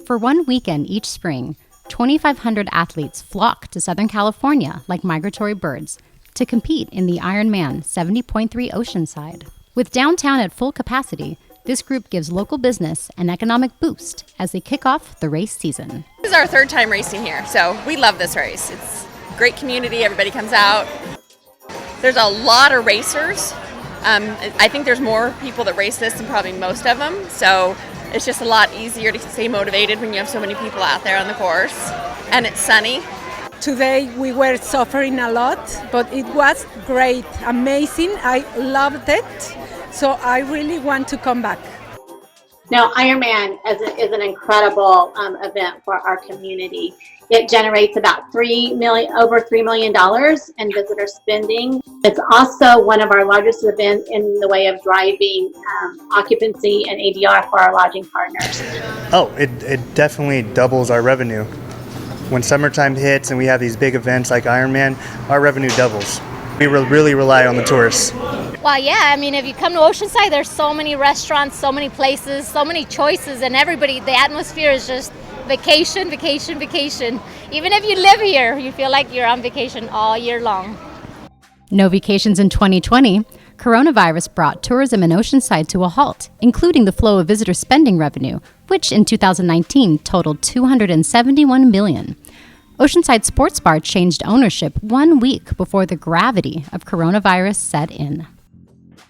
For one weekend each spring, 2,500 athletes flock to Southern California like migratory birds to compete in the Ironman 70.3 Oceanside. With downtown at full capacity, this group gives local business an economic boost as they kick off the race season. This is our third time racing here, so we love this race. It's a great community, everybody comes out. There's a lot of racers. I think there's more people that race this than probably most of them, so it's just a lot easier to stay motivated when you have so many people out there on the course, and it's sunny. Today we were suffering a lot, but it was great, amazing. I loved it, so I really want to come back. Now, Ironman is an incredible event for our community. It generates about over $3 million in visitor spending. It's also one of our largest events in the way of driving occupancy and ADR for our lodging partners. Oh, it definitely doubles our revenue. When summertime hits and we have these big events like Ironman, our revenue doubles. We really rely on the tourists. Well, yeah, I mean, if you come to Oceanside, there's so many restaurants, so many places, so many choices, and everybody, the atmosphere is just vacation, vacation, vacation. Even if you live here, you feel like you're on vacation all year long. No vacations in 2020. Coronavirus brought tourism in Oceanside to a halt, including the flow of visitor spending revenue, which in 2019 totaled $271 million. Oceanside Sports Bar changed ownership 1 week before the gravity of coronavirus set in.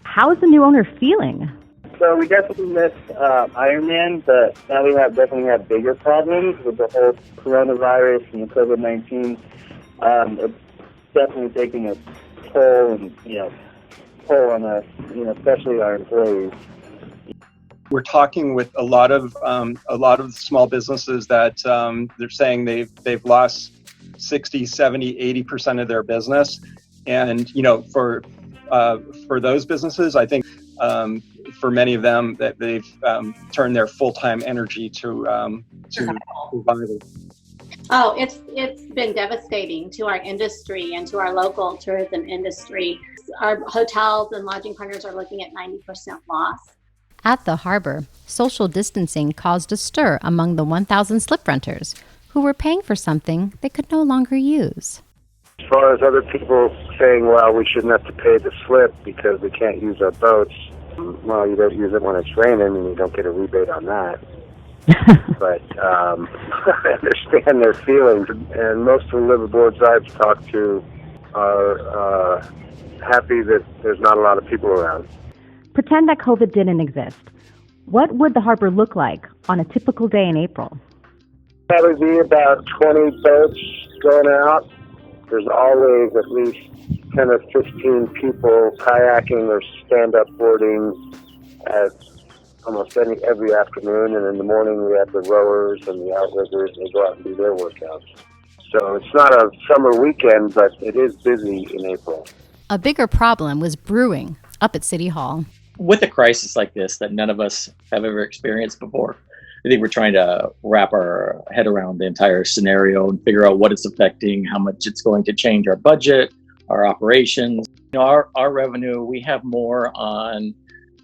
How is the new owner feeling? So we definitely missed Ironman, but now we definitely have bigger problems with the whole coronavirus and the COVID-19. It's definitely taking a toll on us, especially our employees. We're talking with a lot of small businesses that they're saying they've lost 60, 70, 80% of their business, and for those businesses, I think for many of them that they've turned their full-time energy to survival. Oh, it's been devastating to our industry and to our local tourism industry. Our hotels and lodging partners are looking at 90% loss. At the harbor, social distancing caused a stir among the 1,000 slip renters who were paying for something they could no longer use. As far as other people saying, well, we shouldn't have to pay the slip because we can't use our boats, well, you don't use it when it's raining and you don't get a rebate on that. But I understand their feelings, and most of the liveaboards I've talked to are happy that there's not a lot of people around. Pretend that COVID didn't exist. What would the harbor look like on a typical day in April? Probably be about 20 boats going out. There's always at least 10 or 15 people kayaking or stand-up boarding at almost every afternoon, and in the morning we have the rowers and the outriggers, and they go out and do their workouts. So it's not a summer weekend, but it is busy in April. A bigger problem was brewing up at City Hall. With a crisis like this that none of us have ever experienced before, I think we're trying to wrap our head around the entire scenario and figure out what it's affecting, how much it's going to change our budget, our operations. Our revenue, we have more on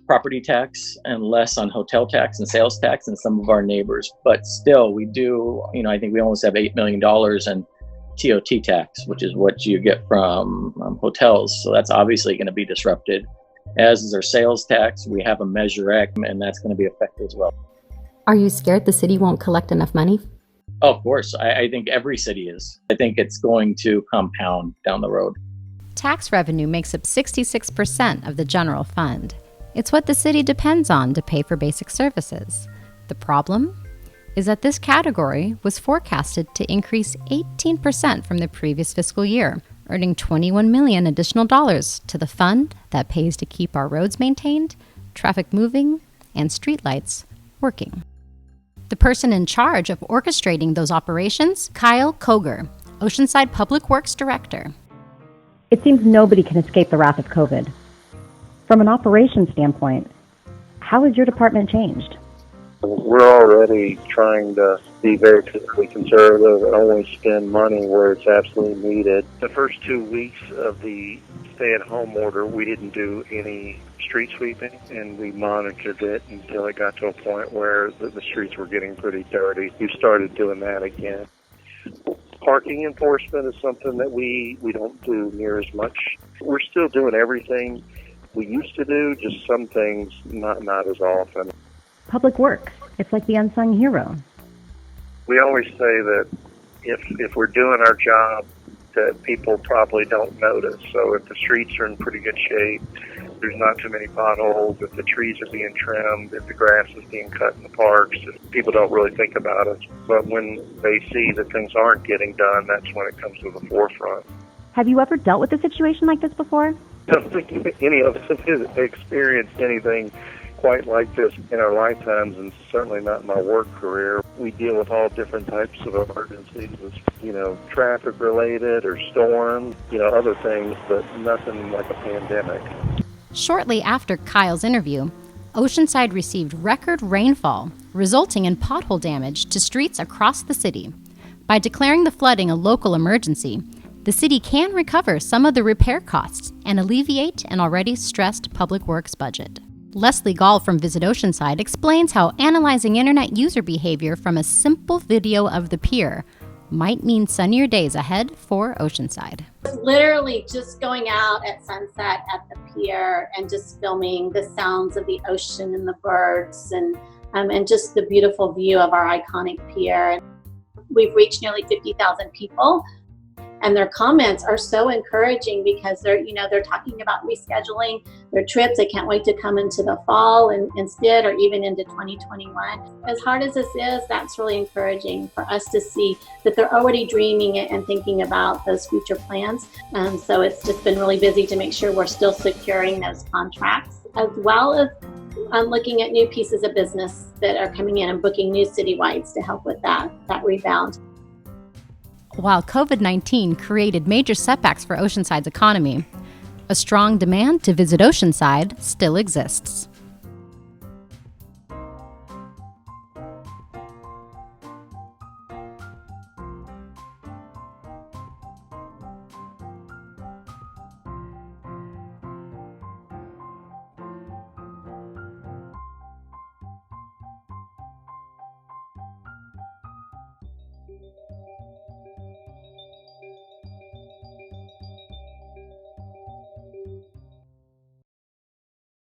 property tax and less on hotel tax and sales tax than some of our neighbors. But still, we do, I think we almost have $8 million in TOT tax, which is what you get from hotels. So that's obviously going to be disrupted, as is our sales tax. We have a Measure X, and that's going to be affected as well. Are you scared the city won't collect enough money? Oh, of course. I think every city is. I think it's going to compound down the road. Tax revenue makes up 66% of the general fund. It's what the city depends on to pay for basic services. The problem is that this category was forecasted to increase 18% from the previous fiscal year, earning $21 million additional dollars to the fund that pays to keep our roads maintained, traffic moving, and streetlights working. The person in charge of orchestrating those operations, Kyle Koger, Oceanside Public Works Director. It seems nobody can escape the wrath of COVID. From an operations standpoint, how has your department changed? We're already trying to be very fiscally conservative and only spend money where it's absolutely needed. The first 2 weeks of the stay-at-home order, we didn't do any street sweeping, and we monitored it until it got to a point where the streets were getting pretty dirty. We started doing that again. Parking enforcement is something that we don't do near as much. We're still doing everything we used to do, just some things not as often. Public Works, it's like the unsung hero. We always say that if we're doing our job, that people probably don't notice. So if the streets are in pretty good shape, there's not too many potholes, if the trees are being trimmed, if the grass is being cut in the parks, people don't really think about it. But when they see that things aren't getting done, that's when it comes to the forefront. Have you ever dealt with a situation like this before? I don't think any of us have experienced anything quite like this in our lifetimes, and certainly not in my work career. We deal with all different types of emergencies, traffic related or storms, other things, but nothing like a pandemic. Shortly after Kyle's interview, Oceanside received record rainfall, resulting in pothole damage to streets across the city. By declaring the flooding a local emergency, the city can recover some of the repair costs and alleviate an already stressed public works budget. Leslie Gall from Visit Oceanside explains how analyzing internet user behavior from a simple video of the pier might mean sunnier days ahead for Oceanside. Literally just going out at sunset at the pier and just filming the sounds of the ocean and the birds and just the beautiful view of our iconic pier. We've reached nearly 50,000 people. And their comments are so encouraging because they're talking about rescheduling their trips. They can't wait to come into the fall and instead, or even into 2021. As hard as this is, that's really encouraging for us to see that they're already dreaming and thinking about those future plans. So it's just been really busy to make sure we're still securing those contracts, as well as looking at new pieces of business that are coming in and booking new citywides to help with that rebound. While COVID-19 created major setbacks for Oceanside's economy, a strong demand to visit Oceanside still exists.